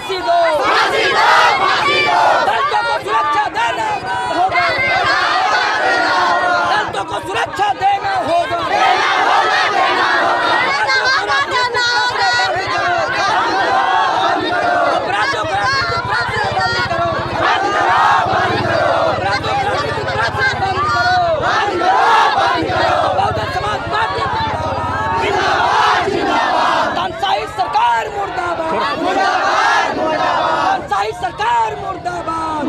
फांसी दो, दलितों को सुरक्षा देना होगा, दलितों को सुरक्षा देना होगा, अपराधों को बंद करो, बहुजन समाज पार्टी तानशाही सरकार मुर्दाबाद, तानशाही सरकार मुर्दाबाद,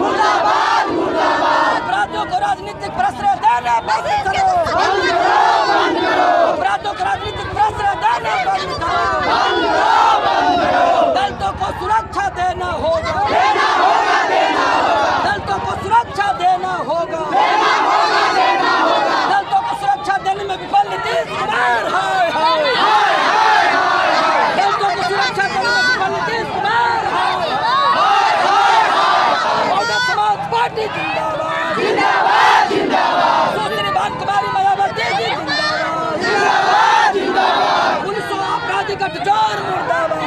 अपराधों को राजनीतिक प्रश्रय देना बंद करो, अपराधों को राजनीतिक प्रश्रय देना बंद करो, दलितों को सुरक्षा देना होगा, दलितों को सुरक्षा देना होगा, दलितों को सुरक्षा देने में विफल नीतीश कुमार, हाय हाय, दलितों को सुरक्षा देने में विफल नीतीश कुमार, बहुजन समाज पार्टी जिंदाबाद, सुश्री भान कुमारी मायावती जी जिंदाबाद, पुलिस अपराधी गठजोड़ मुर्दाबाद,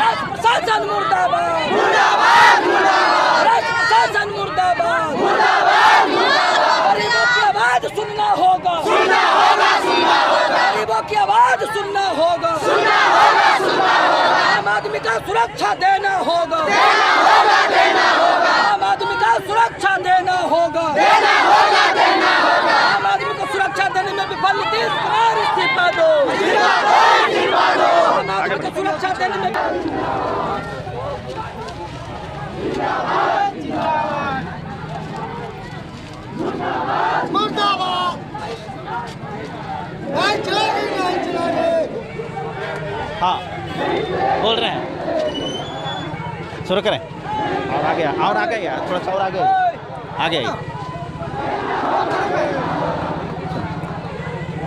राज्य प्रशासन मुर्दाबाद, राज्य प्रशासन मुर्दाबाद, गरीबों की आवाज सुनना होगा, गरीबों की आवाज सुनना होगा, आम आदमी का सुरक्षा देना होगा, आम आदमी का सुरक्षा देना होगा, आम आदमी को सुरक्षा देने में विफल नीतीश कुमार इस्तीफा दो, आम आदमी को सुरक्षा देने में मुर्दाबाद, नहीं चलेगी, नहीं चलेगी। हाँ बोल रहे हैं, शुरू करें। और आगे यार, थोड़ा सा और आगे आइए।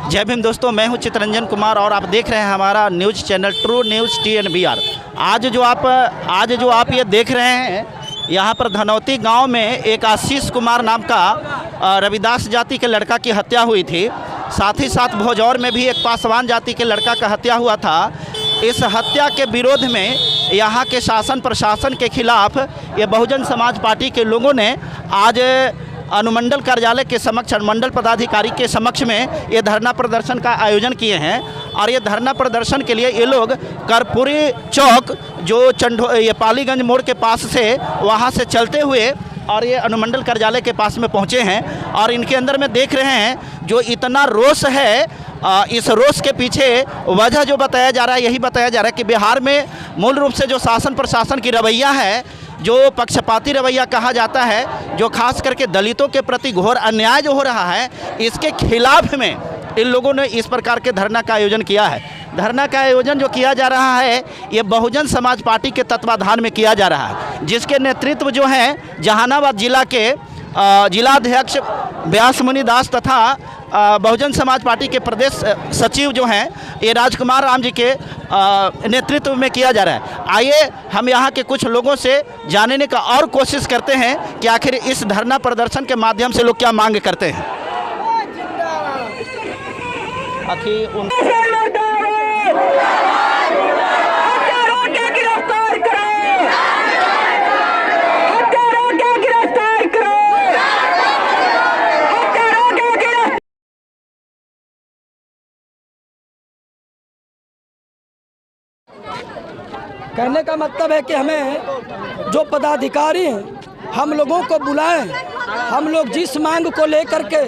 जय भीम दोस्तों, मैं हूं चितरंजन कुमार और आप देख रहे हैं हमारा news channel true news TNBR। आज जो आप ये देख रहे हैं, यहाँ पर धनौती गांव में एक आशीष कुमार नाम का रविदास जाति के लड़का की हत्या हुई थी। साथ ही साथ भोजौर में भी एक पासवान जाति के लड़का का हत्या हुआ था। इस हत्या के विरोध में यहाँ के शासन प्रशासन के खिलाफ ये बहुजन समाज पार्टी के लोगों ने आज अनुमंडल कार्यालय के समक्ष, अनुमंडल पदाधिकारी के समक्ष में ये धरना प्रदर्शन का आयोजन किए हैं। और ये धरना प्रदर्शन के लिए ये लोग कर्पूरी चौक जो ये पालीगंज मोड़ के पास से वहाँ से चलते हुए और ये अनुमंडल कार्यालय के पास में पहुँचे हैं। और इनके अंदर में देख रहे हैं जो इतना रोष है, इस रोष के पीछे वजह जो बताया जा रहा है, यही बताया जा रहा है कि बिहार में मूल रूप से जो शासन प्रशासन की रवैया है, जो पक्षपाती रवैया कहा जाता है, जो खास करके दलितों के प्रति घोर अन्याय जो हो रहा है, इसके खिलाफ में इन लोगों ने इस प्रकार के धरना का आयोजन किया है। धरना का आयोजन जो किया जा रहा है ये बहुजन समाज पार्टी के तत्वाधान में किया जा रहा है, जिसके नेतृत्व जो हैं जहानाबाद जिला के जिलाध्यक्ष व्यासमुनि दास तथा बहुजन समाज पार्टी के प्रदेश सचिव जो हैं ये राजकुमार राम जी के नेतृत्व में किया जा रहा है। आइए हम यहाँ के कुछ लोगों से जानने का और कोशिश करते हैं कि आखिर इस धरना प्रदर्शन के माध्यम से लोग क्या मांग करते हैं। कहने का मतलब है कि हमें जो पदाधिकारी हैं हम लोगों को बुलाएं। हम लोग जिस मांग को लेकर के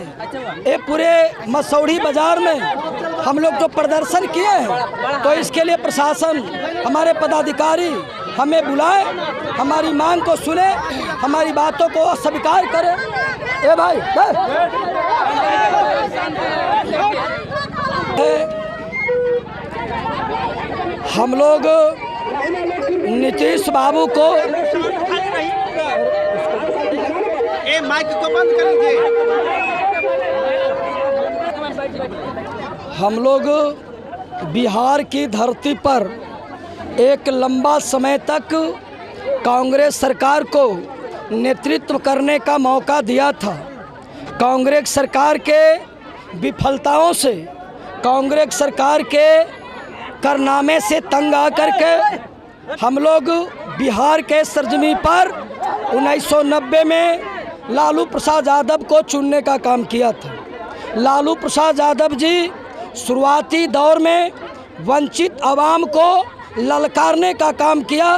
ये पूरे मसौढ़ी बाजार में हम लोग जो प्रदर्शन किए हैं, तो इसके लिए प्रशासन, हमारे पदाधिकारी हमें बुलाए, हमारी मांग को सुने, हमारी बातों को स्वीकार करें। ए भाई हम लोग नीतीश बाबू को माइक को बंद कर दीजिए। हम लोग बिहार की धरती पर एक लंबा समय तक कांग्रेस सरकार को नेतृत्व करने का मौका दिया था। कांग्रेस सरकार के विफलताओं से, कांग्रेस सरकार के कारनामे से तंग आकर के हम लोग बिहार के सरजमी पर 1990 में लालू प्रसाद यादव को चुनने का काम किया था। लालू प्रसाद यादव जी शुरुआती दौर में वंचित आवाम को ललकारने का काम किया,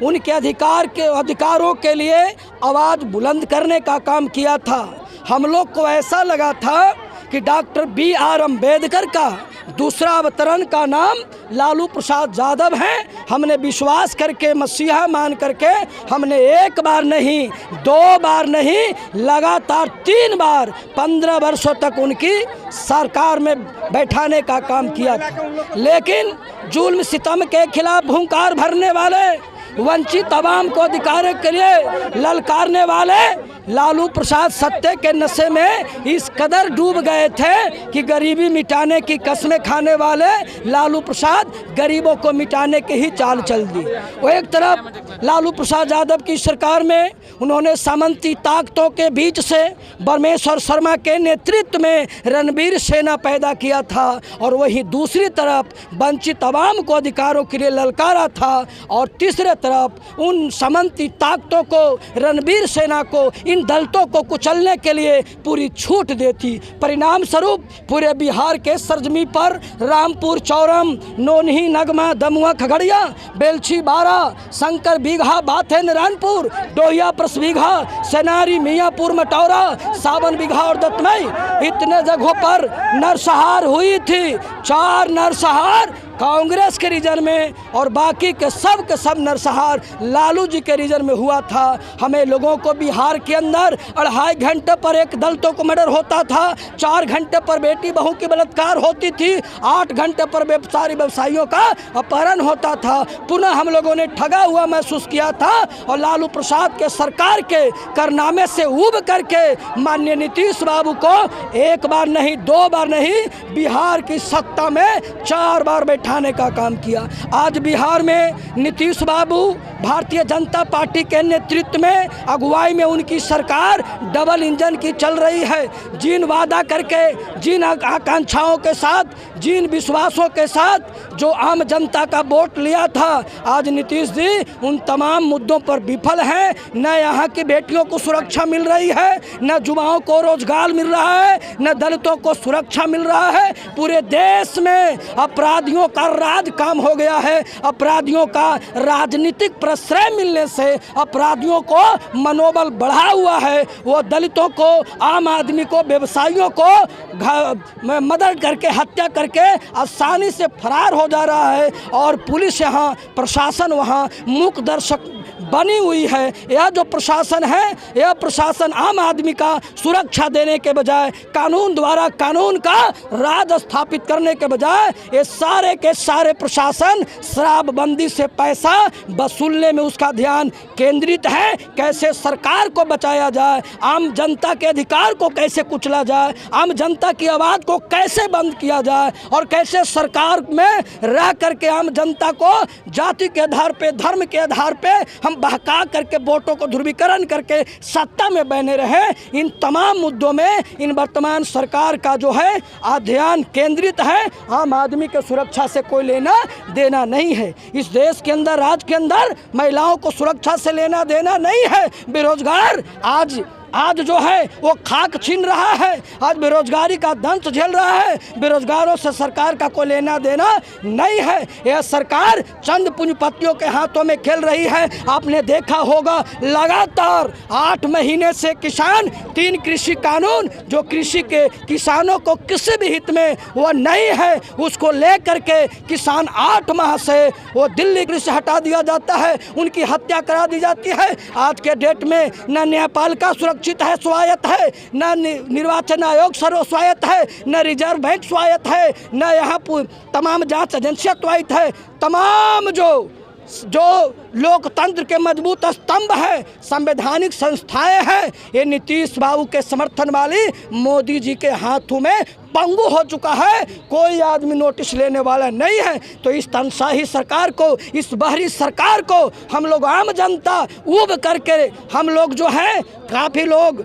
उनके अधिकारों के लिए आवाज़ बुलंद करने का काम किया था। हम लोग को ऐसा लगा था कि डॉक्टर B.R. अम्बेडकर का दूसरा अवतरण का नाम लालू प्रसाद यादव है। हमने विश्वास करके, मसीहा मान करके, हमने एक बार नहीं, 2 बार नहीं, लगातार 3 बार 15 वर्षों तक उनकी सरकार में बैठाने का काम किया था। लेकिन जुल्म सितम के खिलाफ हुंकार भरने वाले, वंचित आवाम को अधिकार के लिए ललकारने वाले लालू प्रसाद सत्ते के नशे में इस कदर डूब गए थे कि गरीबी मिटाने की कसमें खाने वाले लालू प्रसाद गरीबों को मिटाने की ही चाल चल दी। वो एक तरफ लालू प्रसाद यादव की सरकार में उन्होंने सामंती ताकतों के बीच से परमेश्वर शर्मा के नेतृत्व में रणबीर सेना पैदा किया था, और वहीं दूसरी तरफ वंचित आवाम को अधिकारों के लिए ललकारा था, और तीसरे तरफ उन सामंती ताकतों को, रणबीर सेना को, इन दलितों को कुचलने के लिए पूरी छूट देती। परिणाम स्वरूप पूरे बिहार के सरजमी पर रामपुर, चौरम, नोनही, नगमा, दमुआ, खगड़िया, बेलछी, बारा, शंकर बीघा, बाथे, नारायणपुर, डोहिया, प्रसबीघा, सेनारी, मियाँपुर, मटौरा, सावन बीघा और दत्तमई, इतने जगहों पर नरसंहार हुई थी। 4 नरसंहार कांग्रेस के रीजन में और बाकी के सब नरसंहार लालू जी के रीजन में हुआ था। हमें लोगों को बिहार के अंदर 2.5 घंटे पर एक दलितों को मर्डर होता था, 4 घंटे पर बेटी बहू की बलात्कार होती थी, 8 घंटे पर व्यवसायियों का अपहरण होता था। पुनः हम लोगों ने ठगा हुआ महसूस किया था, और लालू प्रसाद के सरकार के कारनामे से उब करके माननीय नीतीश बाबू को 1 बार नहीं, 2 बार नहीं, बिहार की सत्ता में 4 बार बैठाने का काम किया। आज बिहार में नीतीश बाबू भारतीय जनता पार्टी के नेतृत्व में, अगुवाई में उनकी सरकार डबल इंजन की चल रही है। जिन वादा करके, जिन आकांक्षाओं के साथ, जिन विश्वासों के साथ जो आम जनता का वोट लिया था, आज नीतीश जी उन तमाम मुद्दों पर विफल हैं। न यहाँ की बेटियों को सुरक्षा मिल रही है, न युवाओं को रोजगार मिल रहा है, न दलितों को सुरक्षा मिल रहा है। पूरे देश में अपराधियों का राज काम हो गया है। अपराधियों का राजनीतिक प्रश्रय मिलने से अपराधियों को मनोबल बढ़ा हुआ है। वो दलितों को, आम आदमी को, व्यवसायियों को मर्डर करके, हत्या करके आसानी से फरार हो जा रहा है, और पुलिस यहाँ, प्रशासन वहाँ मूक दर्शक बनी हुई है। यह जो प्रशासन है, यह प्रशासन आम आदमी का सुरक्षा देने के बजाय, कानून द्वारा कानून का राज स्थापित करने के बजाय, ये सारे के सारे प्रशासन शराबबंदी से पैसा वसूलने में उसका ध्यान केंद्रित है। कैसे सरकार को बचाया जाए, आम जनता के अधिकार को कैसे कुचला जाए, आम जनता की आवाज़ को कैसे बंद किया जाए, और कैसे सरकार में रह करके आम जनता को जाति के आधार पे, धर्म के आधार पे हम बहका करके वोटों को ध्रुवीकरण करके सत्ता में बने रहे। इन तमाम मुद्दों में इन वर्तमान सरकार का जो है ध्यान केंद्रित है। आम आदमी के सुरक्षा से कोई लेना देना नहीं है। इस देश के अंदर, राज्य के अंदर महिलाओं को सुरक्षा से लेना देना नहीं है। बेरोजगार आज जो है वो खाक छीन रहा है, आज बेरोजगारी का दंश झेल रहा है। बेरोजगारों से सरकार का कोई लेना देना नहीं है। यह सरकार चंद पूंजीपतियों के हाथों में खेल रही है। आपने देखा होगा लगातार 8 महीने से किसान 3 कृषि कानून, जो कृषि के किसानों को किसी भी हित में वो नहीं है, उसको लेकर के किसान 8 माह से वो दिल्ली से हटा दिया जाता है, उनकी हत्या करा दी जाती है। आज के डेट में न न्यायपालिका सुरक्षित है, स्वायत्त है, न निर्वाचन आयोग सर्वस्वायत्त है, न रिजर्व बैंक स्वायत्त है, न यहाँ तमाम जांच एजेंसियां स्वायत्त है। तमाम जो लोकतंत्र के मजबूत स्तंभ है, संवैधानिक संस्थाएं हैं, ये नीतीश बाबू के समर्थन वाली मोदी जी के हाथों में पंगु हो चुका है। कोई आदमी नोटिस लेने वाला नहीं है। तो इस तानाशाही सरकार को, इस बाहरी सरकार को हम लोग आम जनता उब करके, हम लोग जो है काफ़ी लोग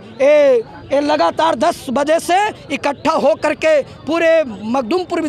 ये लगातार 10 बजे से इकट्ठा हो करके पूरे मखदूमपुर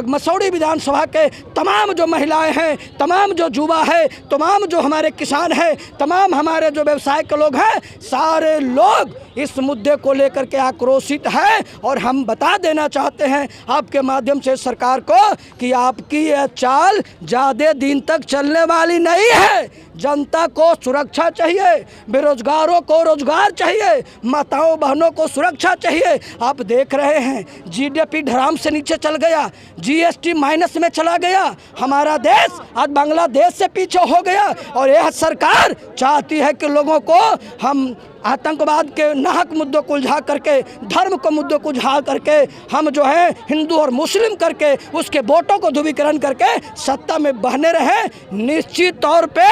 मसौढ़ी विधानसभा के तमाम जो महिलाएं हैं, तमाम जो युवा है, तमाम जो हमारे किसान हैं, तमाम हमारे जो व्यवसाय के लोग हैं, सारे लोग इस मुद्दे को लेकर के आक्रोशित हैं। और हम बता देना चाहते हैं आपके माध्यम से सरकार को कि आपकी यह चाल ज़्यादा दिन तक चलने वाली नहीं है। जनता को सुरक्षा चाहिए, बेरोजगारों को रोजगार चाहिए, माताओं बहनों को सुरक्षा चाहिए। आप देख रहे हैं जीडीपी धराम से नीचे चल गया, जीएसटी माइनस में चला गया, हमारा देश आज बांग्लादेश से पीछे हो गया। और यह सरकार चाहती है कि लोगों को हम आतंकवाद के नाहक मुद्दों को उलझा करके, धर्म को मुद्दों को उलझा करके, हम जो है हिंदू और मुस्लिम करके उसके वोटों को ध्रुवीकरण करके सत्ता में बहने रहे। निश्चित तौर पे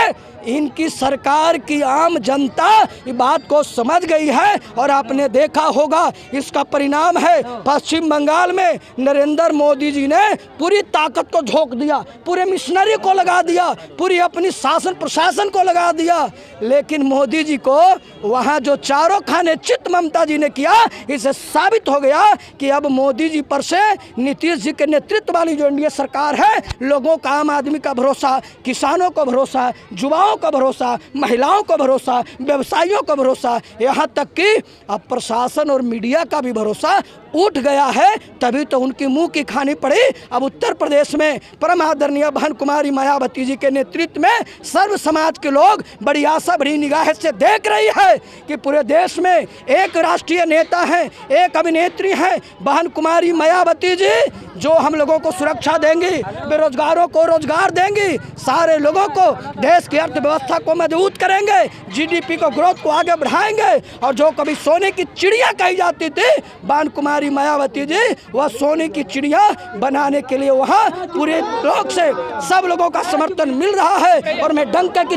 इनकी सरकार की आम जनता इस बात को समझ गई है और आपने देखा होगा इसका परिणाम है पश्चिम बंगाल में नरेंद्र मोदी जी ने पूरी ताकत को झोंक दिया, पूरे मिशनरी को लगा दिया, पूरी अपनी शासन प्रशासन को लगा दिया। लेकिन मोदी जी को वहाँ जो चारों खाने चित ममता जी ने किया, इससे साबित हो गया कि अब मोदी जी पर से नीतीश जी के नेतृत्व वाली जो एनडीए सरकार है, लोगों का, आम आदमी का भरोसा, किसानों का भरोसा, युवाओं का भरोसा, महिलाओं का भरोसा, व्यवसायियों का भरोसा, यहाँ तक कि अब प्रशासन और मीडिया का भी भरोसा उठ गया है। तभी तो उनकी मुंह की खानी पड़ी। अब उत्तर प्रदेश में परम आदरणीय बहन कुमारी मायावती जी के नेतृत्व में सर्व समाज के लोग बड़ी आशा भरी निगाह से देख रही है कि पूरे देश में एक राष्ट्रीय नेता हैं, एक अभिनेत्री हैं, बहन कुमारी मायावती जी, जो हम लोगों को सुरक्षा देंगी, बेरोजगारों को रोजगार देंगी, सारे लोगों को, देश की अर्थव्यवस्था को मजबूत करेंगे, जीडीपी को ग्रोथ को आगे बढ़ाएंगे। और जो कभी सोने की चिड़िया कही जाती थी बहन कुमारी मायावती जी, वह सोने की चिड़िया बनाने के लिए वहाँ पूरे लोग से सब लोगों का समर्थन मिल रहा है। और मैं डंके की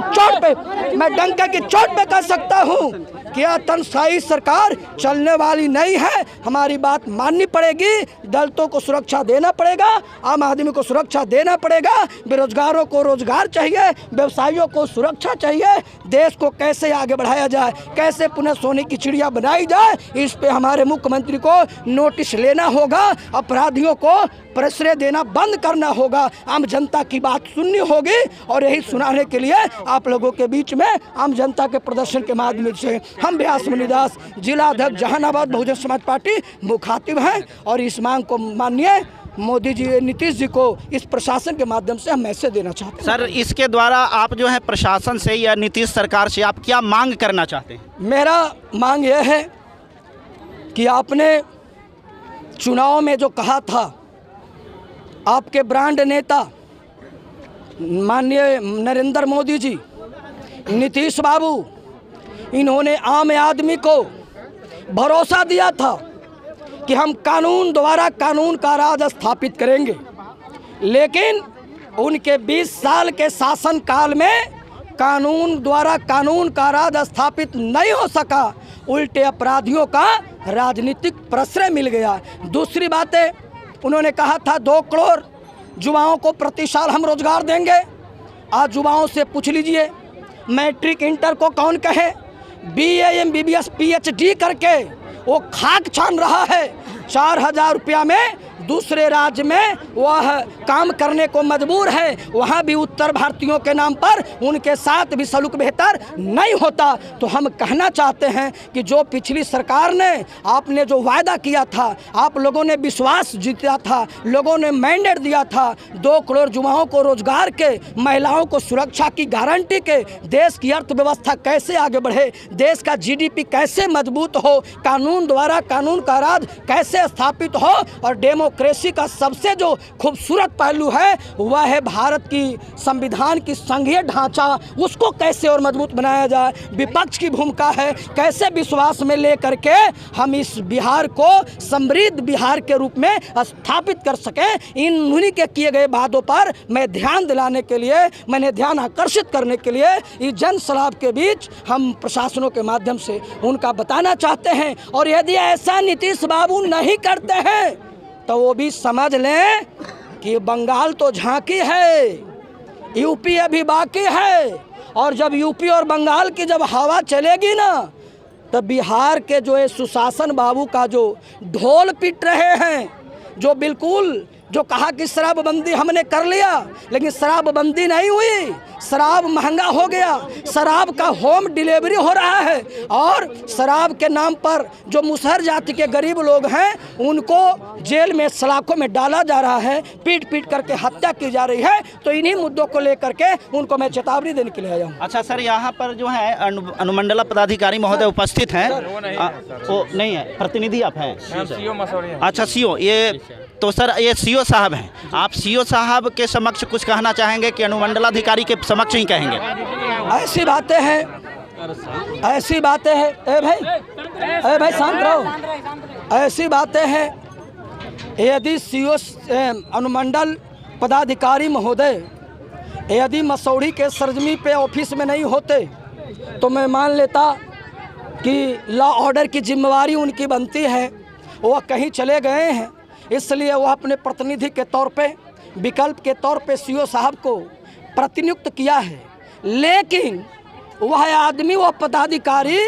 चोट पे कह सकता हूँ कि यह तनसाई सरकार चलने वाली नहीं है। हमारी बात माननी पड़ेगी, दलितों को सुरक्षा देना पड़ेगा, आम आदमी को सुरक्षा देना पड़ेगा, बेरोजगारों को रोजगार चाहिए, व्यवसायियों को सुरक्षा चाहिए। देश को कैसे आगे बढ़ाया जाए, कैसे पुनः सोने की चिड़िया बनाई जाए, इस पे हमारे मुख्यमंत्री को नोटिस लेना होगा, अपराधियों को प्रश्रय देना बंद करना होगा, आम जनता की बात सुननी होगी। और यही सुनाने के लिए आप लोगों के बीच में आम जनता के प्रदर्शन के माध्यम से हम व्यास मुनिदास जिला अध्यक्ष जहानाबाद बहुजन समाज पार्टी मुखातिब हैं। और इस मांग को माननीय मोदी जी, नीतीश जी को इस प्रशासन के माध्यम से हम मैसेज देना चाहते हैं। सर, इसके द्वारा आप जो है प्रशासन से या नीतीश सरकार से आप क्या मांग करना चाहते हैं? मेरा मांग यह है कि आपने चुनाव में जो कहा था, आपके ब्रांड नेता माननीय नरेंद्र मोदी जी, नीतीश बाबू, इन्होंने आम आदमी को भरोसा दिया था कि हम कानून द्वारा कानून का राज स्थापित करेंगे। लेकिन उनके 20 साल के शासनकाल में कानून द्वारा कानून का राज स्थापित नहीं हो सका, उल्टे अपराधियों का राजनीतिक प्रश्रय मिल गया। दूसरी बात है, उन्होंने कहा था 2 करोड़ युवाओं को प्रति साल हम रोजगार देंगे। आज युवाओं से पूछ लीजिए, मैट्रिक इंटर को कौन कहे, BA MBBS PhD करके वो खाक छान रहा है। 4000 रुपया में दूसरे राज्य में वह काम करने को मजबूर है, वहाँ भी उत्तर भारतीयों के नाम पर उनके साथ भी सलूक बेहतर नहीं होता। तो हम कहना चाहते हैं कि जो पिछली सरकार ने आपने जो वायदा किया था, आप लोगों ने विश्वास जीता था, लोगों ने मैंडेट दिया था 2 करोड़ युवाओं को रोजगार के, महिलाओं को सुरक्षा की गारंटी के, देश की अर्थव्यवस्था कैसे आगे बढ़े, देश का GDP कैसे मजबूत हो, कानून द्वारा कानून का राज कैसे स्थापित हो, और डेमोक्रेसी का सबसे जो खूबसूरत पहलू है वह है भारत की संविधान की संघीय ढांचा, उसको कैसे और मजबूत बनाया जाए। विपक्ष की भूमिका है, कैसे विश्वास में लेकर के हम इस बिहार को समृद्ध बिहार के रूप में स्थापित कर सकें। इन उन्हीं के किए गए वादों पर मैं ध्यान दिलाने के लिए, मैंने ध्यान आकर्षित करने के लिए इस जन सलाब के बीच हम प्रशासनों के माध्यम से उनका बताना चाहते हैं। और यदि ऐसा नीतीश बाबू नहीं करते हैं तो वो भी समझ लें कि बंगाल तो झांकी है, यूपी अभी बाकी है। और जब यूपी और बंगाल की जब हवा चलेगी ना, तो बिहार के जो है सुशासन बाबू का जो ढोल पीट रहे हैं, जो बिल्कुल जो कहा कि शराबबंदी हमने कर लिया, लेकिन शराबबंदी नहीं हुई, शराब महंगा हो गया, शराब का होम डिलीवरी हो रहा है और शराब के नाम पर जो मुसहर जाति के गरीब लोग हैं उनको जेल में सलाखों में डाला जा रहा है, पीट पीट करके हत्या की जा रही है। तो इन्हीं मुद्दों को लेकर के उनको मैं चेतावनी देने के लिए आया हूँ। अच्छा सर, यहाँ पर जो है अनुमंडल पदाधिकारी महोदय उपस्थित हैं। वो नहीं है, प्रतिनिधि आप हैं? अच्छा सीओ, ये तो सर ये सीओ साहब हैं। आप सीओ साहब के समक्ष कुछ कहना चाहेंगे कि अनुमंडलाधिकारी के समक्ष ही कहेंगे? ऐसी बातें हैं, ऐसी बातें हैं, ए भाई शांत रहो। ऐसी बातें हैं, यदि सीओ अनुमंडल पदाधिकारी महोदय यदि मसौढ़ी के सरजमी पे ऑफिस में नहीं होते तो मैं मान लेता कि लॉ ऑर्डर की जिम्मेवारी उनकी बनती है। वह कहीं चले गए हैं, इसलिए वह अपने प्रतिनिधि के तौर पे, विकल्प के तौर पे सीओ साहब को प्रतिनियुक्त किया है। लेकिन वह आदमी, वह पदाधिकारी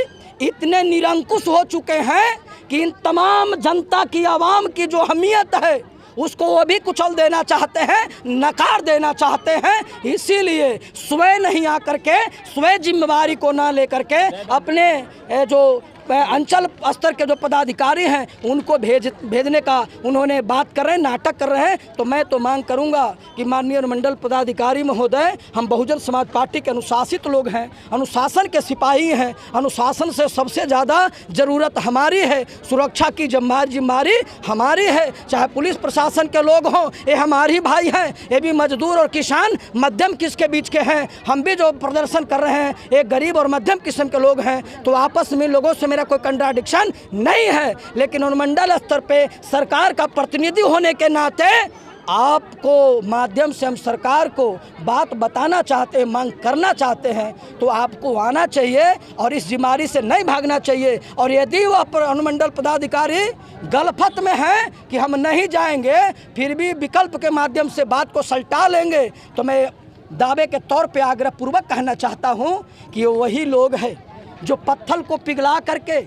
इतने निरंकुश हो चुके हैं कि इन तमाम जनता की, आवाम की जो अहमियत है उसको वो भी कुचल देना चाहते हैं, नकार देना चाहते हैं। इसीलिए स्वयं नहीं आकर के, स्वयं जिम्मेवारी को ना लेकर के अपने जो अंचल स्तर के जो पदाधिकारी हैं उनको भेजने का उन्होंने बात कर रहे हैं, नाटक कर रहे हैं। तो मैं तो मांग करूंगा कि माननीय अनुमंडल पदाधिकारी महोदय, हम बहुजन समाज पार्टी के अनुशासित लोग हैं, अनुशासन के सिपाही हैं, अनुशासन से सबसे ज़्यादा ज़रूरत हमारी है, सुरक्षा की जिम्मेदारी हमारी है। चाहे पुलिस प्रशासन के लोग हों, ये हमारे भाई हैं, ये भी मजदूर और किसान मध्यम किस्म के बीच के हैं। हम भी जो प्रदर्शन कर रहे हैं एक गरीब और मध्यम किस्म के लोग हैं। तो आपस में लोगों से मेरा कोई कंट्राडिक्शन नहीं है, लेकिन अनुमंडल स्तर पे सरकार का प्रतिनिधि होने के नाते आपको माध्यम से हम सरकार को बात बताना चाहते हैं, मांग करना चाहते हैं। तो आपको आना चाहिए और इस बीमारी से नहीं भागना चाहिए। और यदि वह अनुमंडल पदाधिकारी गलफत में है कि हम नहीं जाएंगे, फिर भी विकल्प के माध्यम से बात को सलटा लेंगे, तो मैं दावे के तौर पे आग्रह पूर्वक कहना चाहता हूं कि वही लोग हैं जो पत्थर को पिघला करके,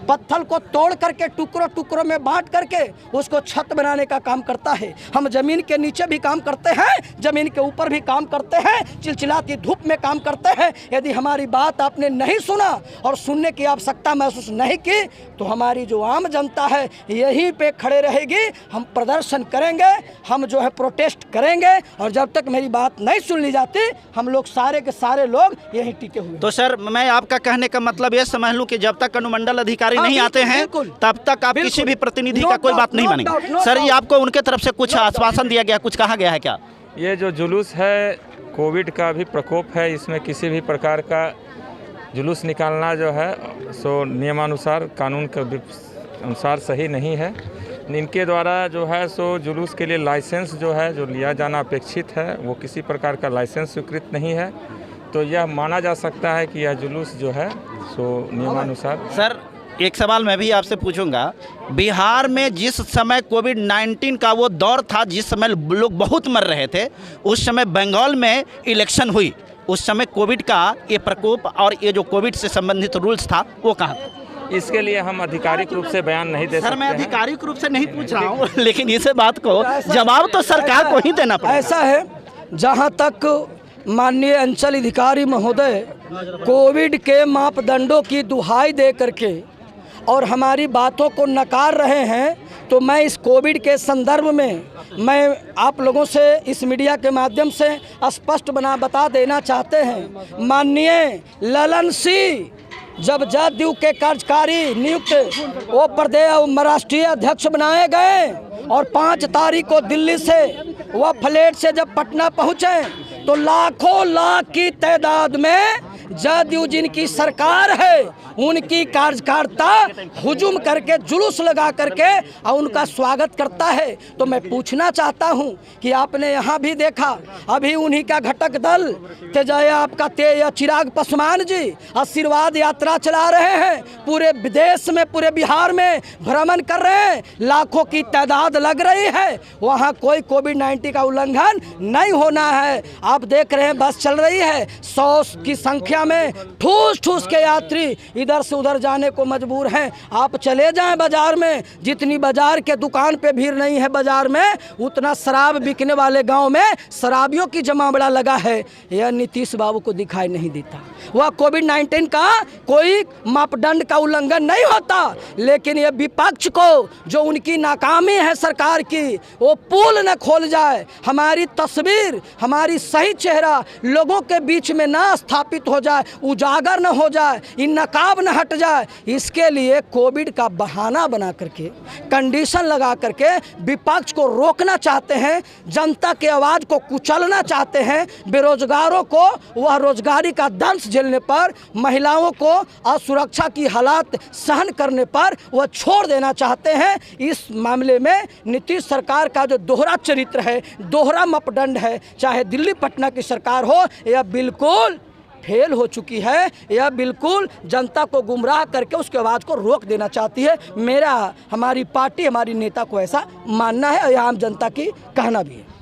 पत्थर को तोड़ करके टुकड़ों टुकड़ों में बांट करके उसको छत बनाने का काम करता है। हम ज़मीन के नीचे भी काम करते हैं, ज़मीन के ऊपर भी काम करते हैं, चिलचिलाती धूप में काम करते हैं। यदि हमारी बात आपने नहीं सुना और सुनने की आवश्यकता महसूस नहीं की तो हमारी जो आम जनता है यहीं पे खड़े रहेगी। हम प्रदर्शन करेंगे, हम जो है प्रोटेस्ट करेंगे और जब तक मेरी बात नहीं सुन ली जाती हम लोग सारे के सारे लोग यहीं टिके हुए। तो सर मैं आपका कहने का मतलब ये समझ लूँ कि जब तक अनुमंडल अधिकारी नहीं आते हैं तब तक आप किसी भी प्रतिनिधि का कोई बात नहीं मानेंगे? सर ये आपको उनके तरफ से कुछ आश्वासन दिया गया, कुछ कहा गया है क्या? ये जो जुलूस है कोविड का भी प्रकोप है, इसमें किसी भी प्रकार का जुलूस निकालना जो है सो नियमानुसार, कानून के अनुसार सही नहीं है। इनके द्वारा जो है सो जुलूस के लिए लाइसेंस जो है जो लिया जाना अपेक्षित है वो किसी प्रकार का लाइसेंस स्वीकृत नहीं है। तो यह माना जा सकता है कि यह जुलूस जो है सो नियमानुसार। सर एक सवाल मैं भी आपसे पूछूंगा, बिहार में जिस समय कोविड-19 का वो दौर था, जिस समय लोग बहुत मर रहे थे, उस समय बंगाल में इलेक्शन हुई, उस समय कोविड का ये प्रकोप और ये जो कोविड से संबंधित रूल्स था वो कहाँ था? इसके लिए हम आधिकारिक रूप से बयान नहीं दे सकते। सर मैं आधिकारिक रूप से नहीं पूछ रहा हूँ, लेकिन इस बात को जवाब तो सरकार को ही देना पड़ेगा। ऐसा है, जहाँ तक माननीय अंचल अधिकारी महोदय कोविड के मापदंडों की दुहाई दे करके और हमारी बातों को नकार रहे हैं, तो मैं इस कोविड के संदर्भ में मैं आप लोगों से इस मीडिया के माध्यम से स्पष्ट बता देना चाहते हैं। माननीय ललन सिंह जब जदयू के कार्यकारी नियुक्त वो प्रदेश राष्ट्रीय अध्यक्ष बनाए गए और 5 तारीख को दिल्ली से वह फ्लाइट से जब पटना पहुँचे तो लाखों लाख की तादाद में जदयू जिनकी सरकार है उनकी कार्यकर्ता हुजूम करके जुलूस लगा करके और उनका स्वागत करता है। तो मैं पूछना चाहता हूं कि आपने यहाँ भी देखा, अभी उन्हीं का घटक दल आपका चिराग पासवान जी आशीर्वाद यात्रा चला रहे हैं, पूरे विदेश में, पूरे बिहार में भ्रमण कर रहे हैं, लाखों की तादाद लग रही है, वहाँ कोई कोविड-19 का उल्लंघन नहीं होना है। आप देख रहे हैं बस चल रही है, 100 की संख्या में ठूस ठूस के यात्री इधर से उधर जाने को मजबूर हैं। आप चले जाएं बाज़ार में, जितनी बाज़ार के दुकान पे भीड़ नहीं है बाज़ार में, उतना शराब बिकने वाले गांव में शराबियों की जमावड़ा लगा है। यह नीतीश बाबू को दिखाई नहीं देता। वह कोविड-19 का कोई मापदंड का उल्लंघन नहीं होता, लेकिन यह विपक्ष को जो उनकी नाकामी है सरकार की, वो पुल न खोल जाए, हमारी तस्वीर, हमारी सही चेहरा लोगों के बीच में ना स्थापित हो जाए, उजागर न हो जाए, इन नकाब न हट जाए, इसके लिए कोविड का बहाना बना करके, कंडीशन लगा करके विपक्ष को रोकना चाहते हैं, जनता के आवाज़ को कुचलना चाहते हैं, बेरोजगारों को वह रोजगारी का दंश झेलने पर, महिलाओं को असुरक्षा की हालात सहन करने पर वह छोड़ देना चाहते हैं। इस मामले में नीतीश सरकार का जो दोहरा चरित्र है, दोहरा मापदंड है, चाहे दिल्ली पटना की सरकार हो, यह बिल्कुल फेल हो चुकी है। यह बिल्कुल जनता को गुमराह करके उसके आवाज़ को रोक देना चाहती है। मेरा, हमारी पार्टी, हमारी नेता को ऐसा मानना है और आम जनता की कहना भी है।